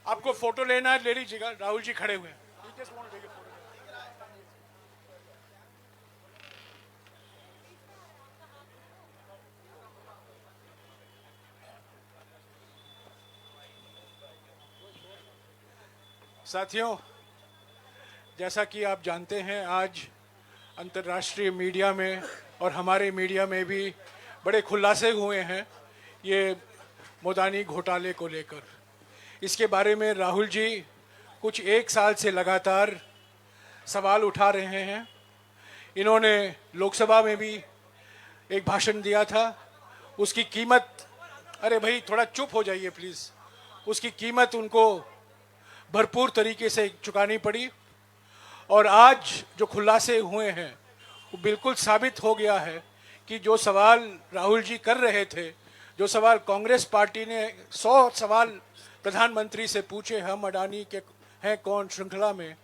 आपको फोटो लेना है ले लीजिएगा, राहुल जी खड़े हुए हैं। साथियों, जैसा कि आप जानते हैं, आज अंतर्राष्ट्रीय मीडिया में और हमारे मीडिया में भी बड़े खुलासे हुए हैं ये मोदानी घोटाले को लेकर। इसके बारे में राहुल जी कुछ एक साल से लगातार सवाल उठा रहे हैं। इन्होंने लोकसभा में भी एक भाषण दिया था, उसकी कीमत, अरे भाई थोड़ा चुप हो जाइए प्लीज़, उसकी कीमत उनको भरपूर तरीके से चुकानी पड़ी। और आज जो खुलासे हुए हैं वो बिल्कुल साबित हो गया है कि जो सवाल राहुल जी कर रहे थे, जो सवाल कांग्रेस पार्टी ने 100 सवाल प्रधानमंत्री से पूछे हम अडानी के हैं कौन श्रृंखला में,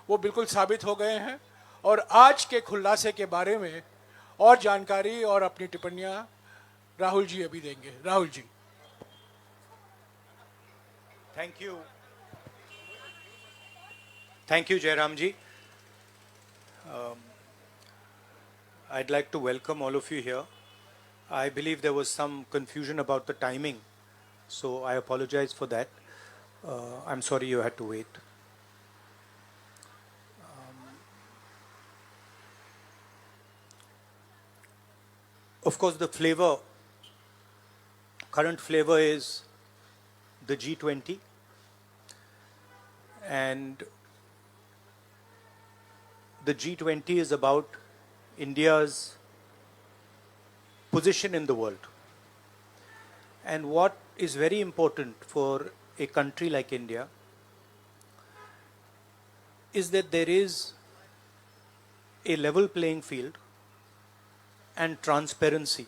वो बिल्कुल साबित हो गए हैं। और आज के खुलासे के बारे में और जानकारी और अपनी टिप्पणियां राहुल जी अभी देंगे। Rahul ji. Thank you. Thank you, Jairam ji. I'd like to welcome all of you here. I believe there was some confusion about the timing, so I apologize for that. I'm sorry you had to wait. Of course, the flavor, current flavor is the G20, and the G20 is about India's position in the world. And what is very important for a country like India is that there is a level playing field and transparency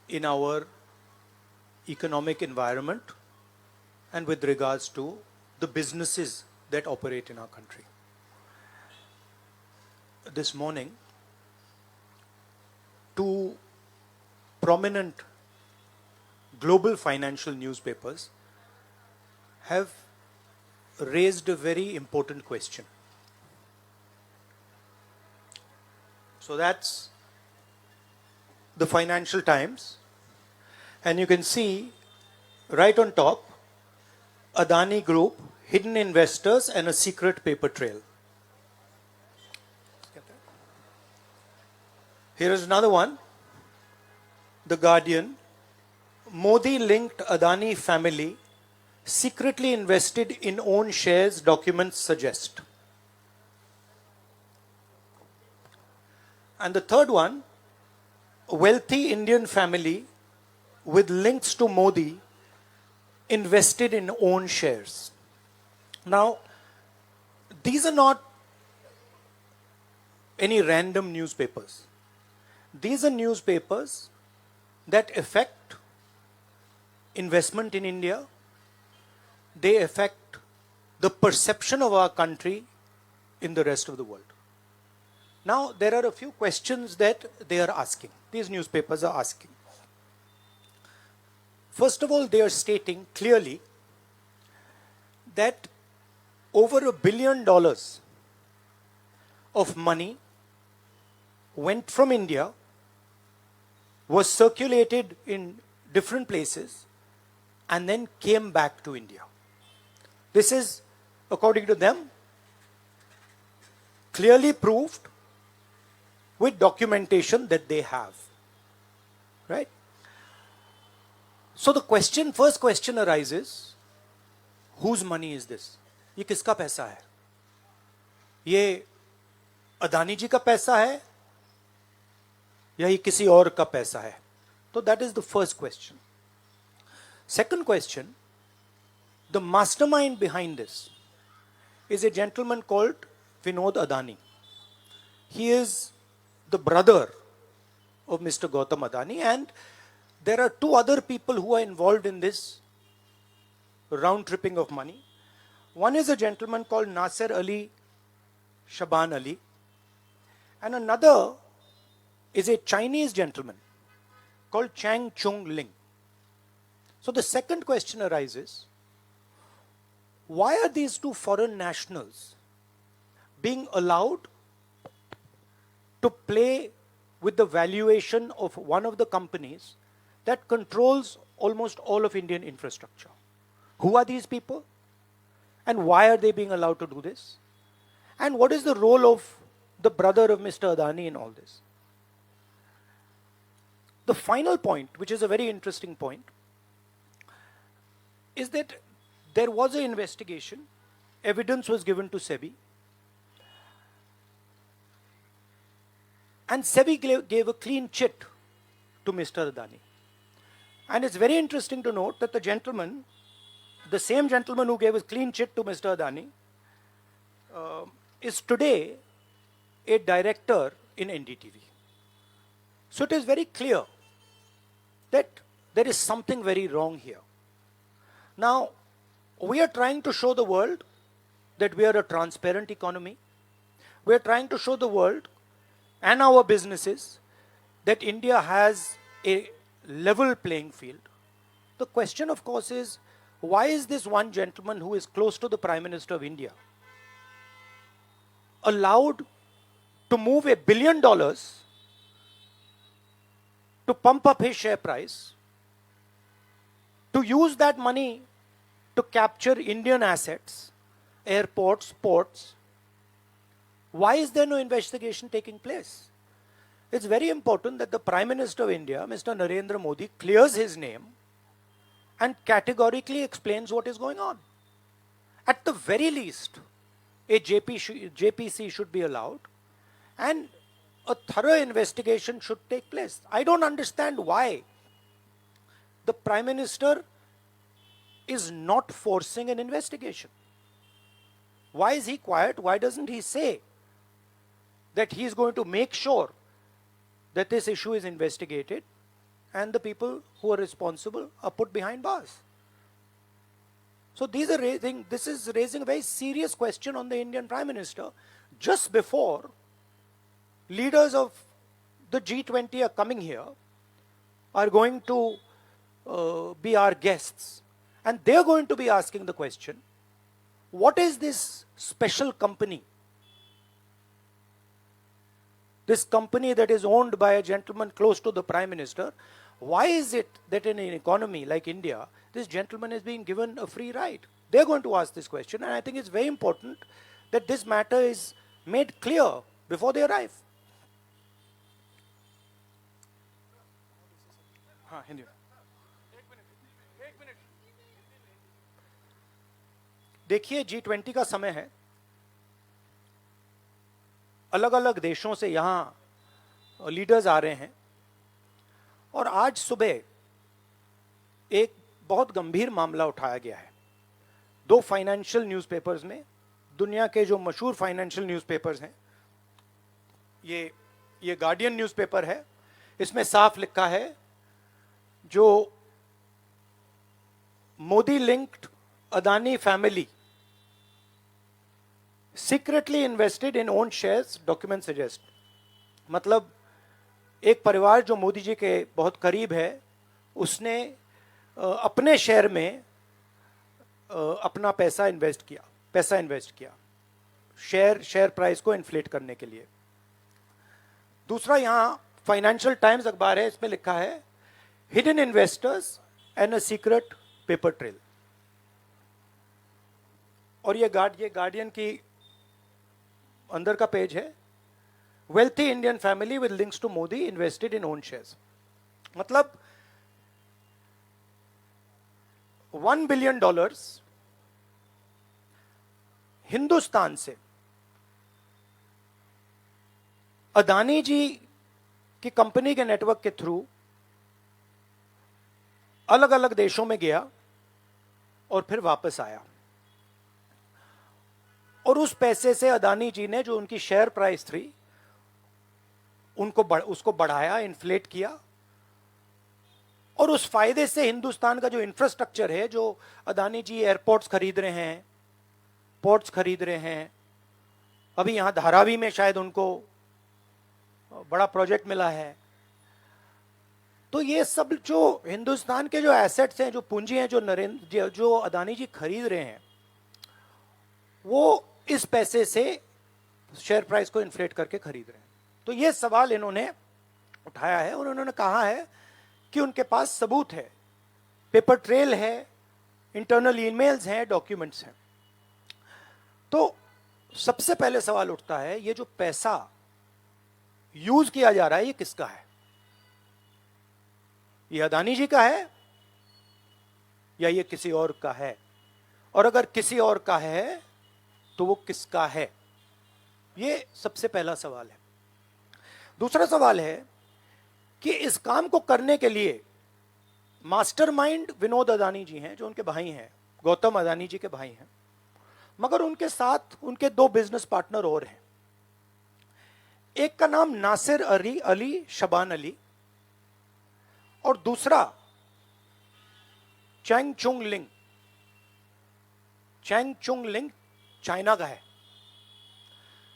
in our economic environment and with regards to the businesses that operate in our country. This morning, two prominent global financial newspapers have raised a very important question. So that's the Financial Times, and you can see right on top, Adani Group, hidden investors and a secret paper trail. Here is another one, The Guardian, Modi-linked Adani family secretly invested in own shares, documents suggest. And the third one, a wealthy Indian family with links to Modi invested in own shares. Now, these are not any random newspapers. These are newspapers that affect investment in India. They affect the perception of our country in the rest of the world. Now, there are a few questions that they are asking. These newspapers are asking. First of all, they are stating clearly that over $1 billion of money went from India, was circulated in different places, and then came back to India. This is, according to them, clearly proved with documentation that they have. Right? So the question, first question arises, whose money is this? ये किसका पैसा है? ये अदानी जी का पैसा है या ये किसी और का पैसा है? So that is the first question. Second question, the mastermind behind this is a gentleman called Vinod Adani. He is the brother of Mr. Gautam Adani, and there are two other people who are involved in this round tripping of money. One is a gentleman called Nasser Ali Shaban Ali, and another is a Chinese gentleman called Chang Chung Ling. So the second question arises, why are these two foreign nationals being allowed to play with the valuation of one of the companies that controls almost all of Indian infrastructure? Who are these people? And why are they being allowed to do this? And what is the role of the brother of Mr. Adani in all this? The final point, which is a very interesting point, is that there was an investigation, evidence was given to SEBI, and SEBI gave a clean chit to Mr. Adani. And it's very interesting to note that the same gentleman who gave a clean chit to Mr. Adani, is today a director in NDTV. So it is very clear that there is something very wrong here. Now, we are trying to show the world that we are a transparent economy. We are trying to show the world and our businesses that India has a level playing field. The question, of course, is why is this one gentleman who is close to the Prime Minister of India allowed to move $1 billion to pump up his share price, to use that money to capture Indian assets, airports, ports? Why is there no investigation taking place? It's very important that the Prime Minister of India, Mr. Narendra Modi, clears his name and categorically explains what is going on. At the very least, a JPC should be allowed and a thorough investigation should take place. I don't understand why the Prime Minister is not forcing an investigation. Why is he quiet? Why doesn't he say that he is going to make sure that this issue is investigated and the people who are responsible are put behind bars? So this is raising a very serious question on the Indian Prime Minister just before leaders of the G20 are coming here, are going to be our guests, and they're going to be asking the question, what is this special company? This company that is owned by a gentleman close to the Prime Minister, why is it that in an economy like India, this gentleman is being given a free ride? They're going to ask this question, and I think it's very important that this matter is made clear before they arrive. हाँ, हिंदी में। देखिए, G20 का समय है, अलग अलग देशों से यहाँ लीडर्स आ रहे हैं, और आज सुबह एक बहुत गंभीर मामला उठाया गया है। दो फाइनेंशियल न्यूज़पेपर्स में, दुनिया के जो मशहूर फाइनेंशियल न्यूज़पेपर्स हैं, ये गार्डियन न्यूज़पेपर है, इसमें साफ लिखा है, जो Modi linked Adani family secretly invested in own shares, document suggest. मतलब एक परिवार जो मोदी जी के बहुत करीब है, उसने अपने शेयर में अपना पैसा इन्वेस्ट किया शेयर प्राइस को इन्फ्लेट करने के लिए। दूसरा, यहाँ फाइनेंशियल टाइम्स अखबार है, इसमें लिखा है hidden investors and a secret paper trail. और ये गार्डियन की अंदर का पेज है, wealthy Indian family with links to Modi invested in own shares. मतलब $1 बिलियन हिंदुस्तान से अदानी जी की कंपनी के नेटवर्क के थ्रू अलग अलग देशों में गया और फिर वापस आया, और उस पैसे से अदानी जी ने, जो उनकी शेयर प्राइस थी, उसको बढ़ाया, इन्फ्लेट किया, और उस फायदे से हिंदुस्तान का जो इंफ्रास्ट्रक्चर है, जो अदानी जी एयरपोर्ट्स खरीद रहे हैं, पोर्ट्स खरीद रहे हैं, अभी यहां धारावी में शायद उनको बड़ा प्रोजेक्ट मिला है, तो ये सब जो हिंदुस्तान के जो एसेट्स हैं, जो पूंजी हैं, जो अदानी जी खरीद रहे हैं, वो इस पैसे से शेयर प्राइस को इन्फ्लेट करके खरीद रहे हैं। तो ये सवाल इन्होंने उठाया है और उन्होंने कहा है कि उनके पास सबूत है, पेपर ट्रेल है, इंटरनल ईमेल्स हैं, डॉक्यूमेंट्स हैं। तो सबसे पहले सवाल उठता है, ये जो पैसा यूज किया जा रहा है ये किसका है? ये अदानी जी का है या ये किसी और का है? और अगर किसी और का है तो वो किसका है? ये सबसे पहला सवाल है। दूसरा सवाल है कि इस काम को करने के लिए मास्टरमाइंड विनोद अदानी जी हैं, जो उनके भाई हैं, गौतम अदानी जी के भाई हैं, मगर उनके साथ उनके दो बिजनेस पार्टनर और हैं। एक का नाम नासिर अली शबान अली और दूसरा चैंग चुंग लिंग। चैंग चुंग लिंग चाइना का है।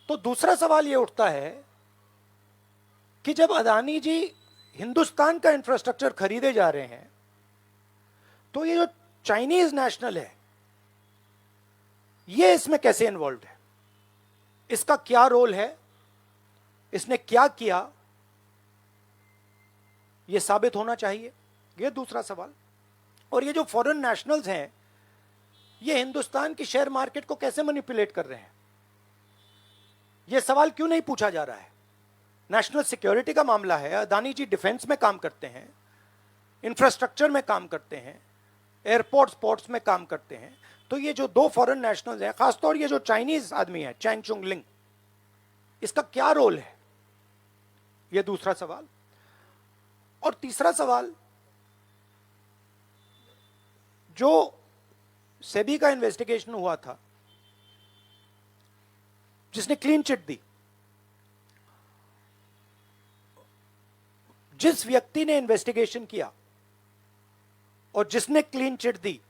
तो दूसरा सवाल यह उठता है कि जब अदानी जी हिंदुस्तान का इंफ्रास्ट्रक्चर खरीदे जा रहे हैं तो ये जो चाइनीज नेशनल है ये इसमें कैसे इन्वॉल्व है? इसका क्या रोल है? इसने क्या किया? यह साबित होना चाहिए। यह दूसरा सवाल। और ये जो फॉरेन नेशनल्स हैं ये हिंदुस्तान की शेयर मार्केट को कैसे मैनिपुलेट कर रहे हैं? यह सवाल क्यों नहीं पूछा जा रहा है? नेशनल सिक्योरिटी का मामला है। अदानी जी डिफेंस में काम करते हैं, इंफ्रास्ट्रक्चर में काम करते हैं, एयरपोर्ट्स पोर्ट्स में काम करते हैं। तो ये जो दो फॉरेन नेशनल्स हैं, खासतौर ये जो चाइनीज आदमी है चैंग चुंग लिंग, इसका क्या रोल है? यह दूसरा सवाल। और तीसरा सवाल, जो सेबी का इन्वेस्टिगेशन हुआ था जिसने क्लीन चिट दी, जिस व्यक्ति ने इन्वेस्टिगेशन किया और जिसने क्लीन चिट दी,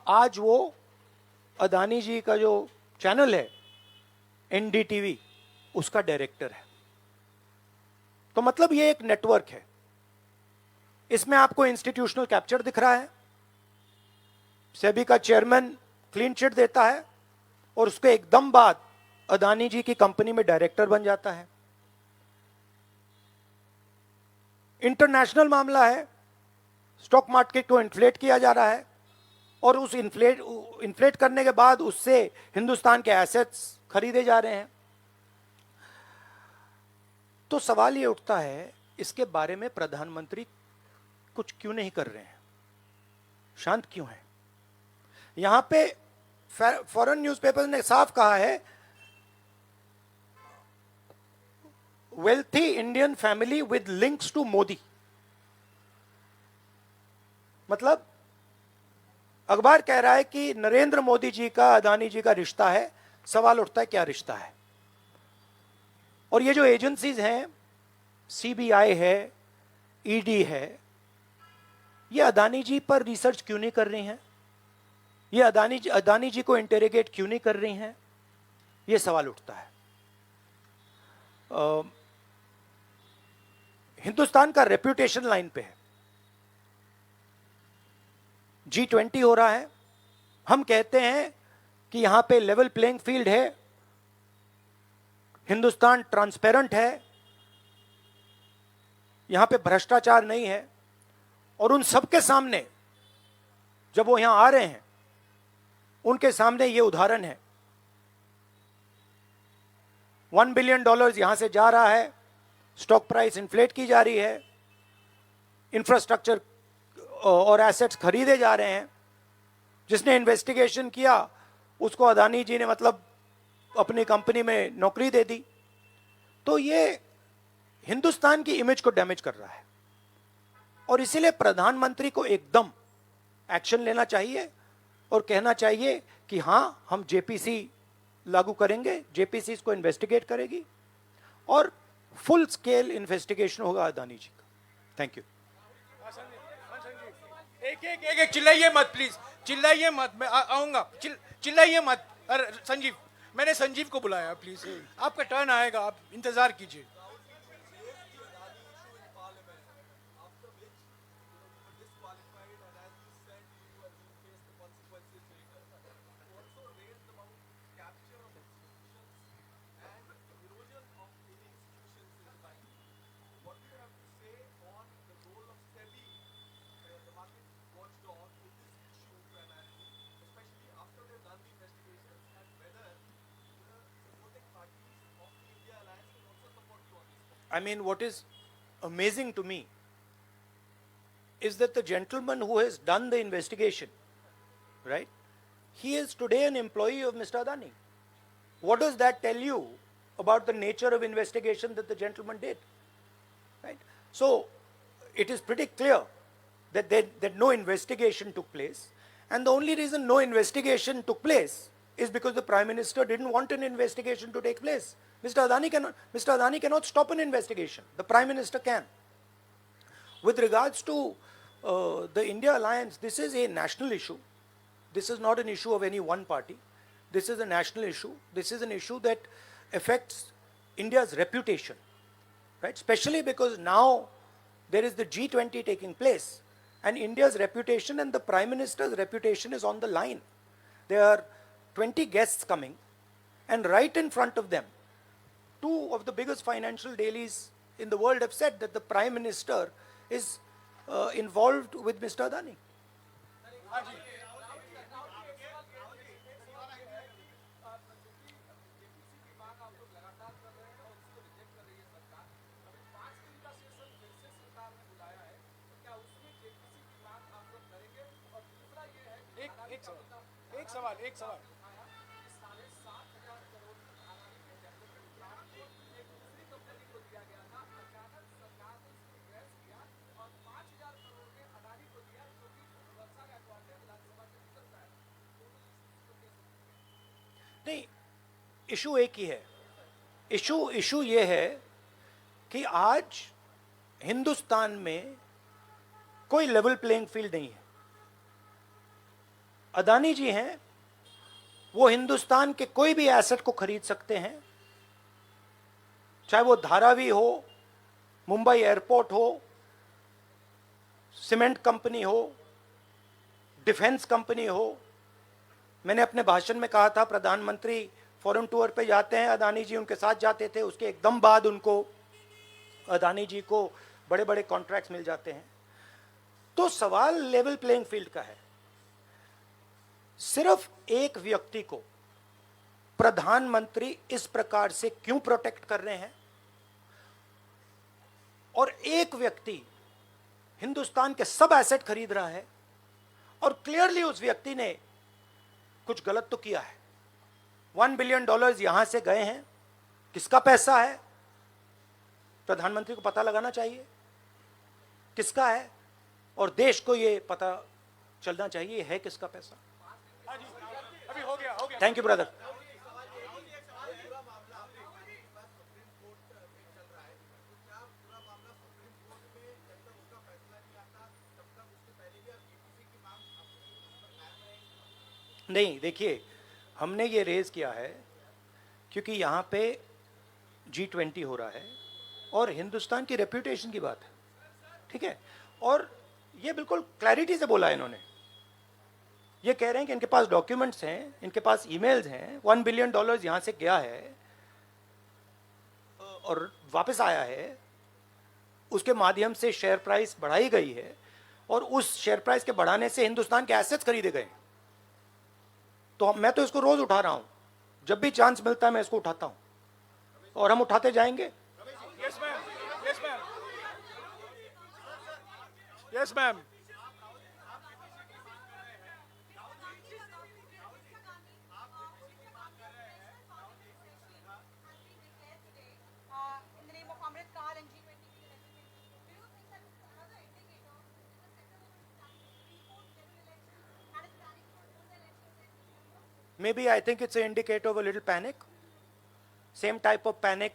आज वो अदानी जी का जो चैनल है एनडीटीवी, उसका डायरेक्टर है। तो मतलब ये एक नेटवर्क है। इसमें आपको इंस्टीट्यूशनल कैप्चर दिख रहा है। सेबी का चेयरमैन क्लीन चिट देता है और उसके एकदम बाद अदानी जी की कंपनी में डायरेक्टर बन जाता है। इंटरनेशनल मामला है, स्टॉक मार्केट को इन्फ्लेट किया जा रहा है और उस इन्फ्लेट करने के बाद उससे हिंदुस्तान के एसेट्स खरीदे जा रहे हैं। तो सवाल ये उठता है, इसके बारे में प्रधानमंत्री कुछ क्यों नहीं कर रहे हैं? शांत क्यों है? यहां पे फॉरेन न्यूज़पेपर ने साफ कहा है, wealthy Indian family with links to Modi. मतलब अखबार कह रहा है कि नरेंद्र मोदी जी का अदानी जी का रिश्ता है। सवाल उठता है क्या रिश्ता है? और ये जो एजेंसीज हैं, सीबीआई है, ईडी है, ये अदानी जी पर रिसर्च क्यों नहीं कर रही हैं? ये अदानी जी को इंटेरोगेट क्यों नहीं कर रही हैं? ये सवाल उठता है। हिंदुस्तान का रेप्यूटेशन लाइन पे है। G20 हो रहा है। हम कहते हैं कि यहां पे लेवल प्लेइंग फील्ड है, हिंदुस्तान ट्रांसपेरेंट है, यहां पे भ्रष्टाचार नहीं है। और उन सबके सामने जब वो यहां आ रहे हैं, उनके सामने ये उदाहरण है। $1 बिलियन यहां से जा रहा है, स्टॉक प्राइस इन्फ्लेट की जा रही है, इंफ्रास्ट्रक्चर और एसेट्स खरीदे जा रहे हैं। जिसने इन्वेस्टिगेशन किया उसको अदानी जी ने मतलब अपनी कंपनी में नौकरी दे दी। तो ये हिंदुस्तान की इमेज को डैमेज कर रहा है और इसीलिए प्रधानमंत्री को एकदम एक्शन लेना चाहिए और कहना चाहिए कि हां, हम जेपीसी लागू करेंगे, जेपीसी इसको इन्वेस्टिगेट करेगी और फुल स्केल इन्वेस्टिगेशन होगा अदानी जी का। Thank you. एक चिल्लाइए मत प्लीज, चिल्लाइए मत, मैं आऊंगा। चिल्लाइए मत। अरे संजीव, मैंने संजीव को बुलाया, प्लीज आपका टर्न आएगा, आप इंतजार कीजिए। I mean, what is amazing to me is that the gentleman who has done the investigation, right, he is today an employee of Mr. Adani. What does that tell you about the nature of investigation that the gentleman did? Right? So, it is pretty clear that no investigation took place, and the only reason no investigation took place is because the Prime Minister didn't want an investigation to take place. Mr. Adani cannot stop an investigation. The Prime Minister can. With regards to the India alliance, this is a national issue. This is not an issue of any one party. This is a national issue. This is an issue that affects India's reputation, right? Especially because now there is the G20 taking place, and India's reputation and the Prime Minister's reputation is on the line. There are 20 guests coming, and right in front of them, two of the biggest financial dailies in the world have said that the Prime Minister is involved with Mr. Adani. एक सवाल नहीं, issue एक ही है. Issue ये है कि आज हिंदुस्तान में कोई लेवल प्लेइंग फील्ड नहीं है. अदानी जी हैं, वो हिंदुस्तान के कोई भी एसेट को खरीद सकते हैं, चाहे वो धारावी हो, मुंबई एयरपोर्ट हो, सीमेंट कंपनी हो, डिफेंस कंपनी हो. मैंने अपने भाषण में कहा था प्रधानमंत्री फॉरेन टूर पे जाते हैं, अदानी जी उनके साथ जाते थे, उसके एकदम बाद उनको अदानी जी को बड़े बड़े कॉन्ट्रैक्ट्स मिल जाते हैं. तो सवाल लेवल प्लेइंग फील्ड का है. सिर्फ एक व्यक्ति को प्रधानमंत्री इस प्रकार से क्यों प्रोटेक्ट कर रहे हैं, और एक व्यक्ति हिंदुस्तान के सब एसेट खरीद रहा है, और क्लियरली उस व्यक्ति ने कुछ गलत तो किया है. $1 बिलियन यहां से गए हैं, किसका पैसा है? प्रधानमंत्री को पता लगाना चाहिए किसका है, और देश को यह पता चलना चाहिए है किसका पैसा. अभी हो गया. Thank you brother. नहीं, देखिए, हमने ये रेज किया है क्योंकि यहाँ पे G20 हो रहा है और हिंदुस्तान की रेप्यूटेशन की बात है, ठीक है. और ये बिल्कुल क्लैरिटी से बोला है इन्होंने. ये कह रहे हैं कि इनके पास डॉक्यूमेंट्स हैं, इनके पास ईमेल्स हैं, $1 बिलियन यहाँ से गया है और वापस आया है, उसके माध्यम से शेयर प्राइस बढ़ाई गई है, और उस शेयर प्राइस के बढ़ाने से हिंदुस्तान के एसेट्स खरीदे गए. तो मैं तो इसको रोज उठा रहा हूं, जब भी चांस मिलता है मैं इसको उठाता हूं, और हम उठाते जाएंगे. Yes ma'am. Yes ma'am. Maybe I think it's an indicator of a little panic. Same type of panic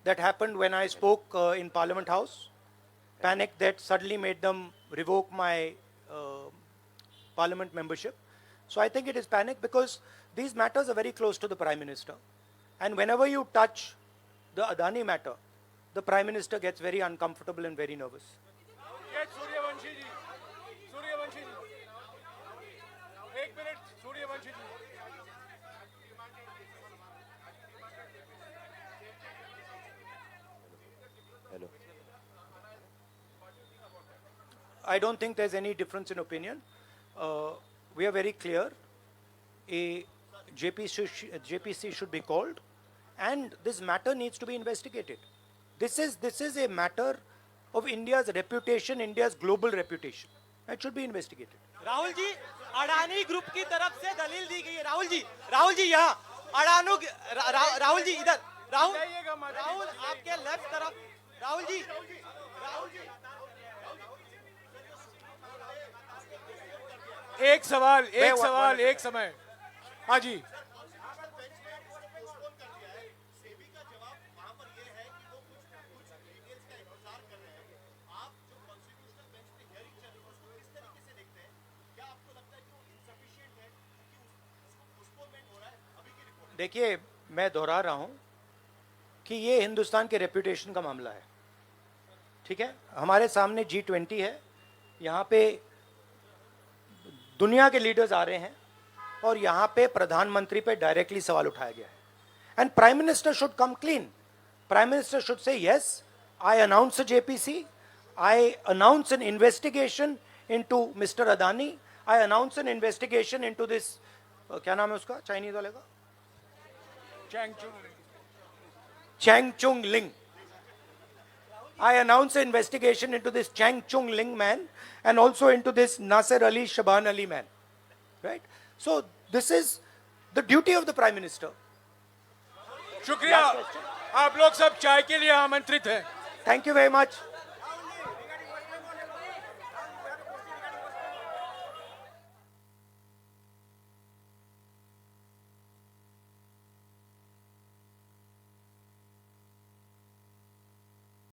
that happened when I spoke in Parliament House. Panic that suddenly made them revoke my Parliament membership. So I think it is panic because these matters are very close to the Prime Minister. And whenever you touch the Adani matter, the Prime Minister gets very uncomfortable and very nervous. Yes, Suryavanshi ji. एक minute, Suryavanshi ji. Hello. I don't think there's any difference in opinion. We are very clear. A JPC should be called, and this matter needs to be investigated. This is a matter of India's reputation, India's global reputation. That should be investigated. Rahul ji, Adani group की तरफ से दलील दी गई है। राहुल जी यहाँ अडानो राहुल जी इधर, राहुल आपके left तरफ, राहुल जी एक सवाल एक समय। हाँ जी, देखिए, मैं दोहरा रहा हूं कि ये हिंदुस्तान के रेपुटेशन का मामला है, ठीक है। हमारे सामने G20 है, यहाँ पे दुनिया के लीडर्स आ रहे हैं और यहाँ पे प्रधानमंत्री पे डायरेक्टली सवाल उठाया गया है। And prime minister should come clean. Prime minister should say yes, I announce JPC, I announce N investigation into mister Adani, I announce N investigation into this, क्या नाम है उसका चाइनीज वाले का, Chang Chung Ling. I announce an investigation into this Chang Chung Ling man and also into this Nasser Ali Shaban Ali man. Right? So this is the duty of the Prime Minister. शुक्रिया। आप लोग सब चाय के लिए आमंत्रित हैं। Thank you very much.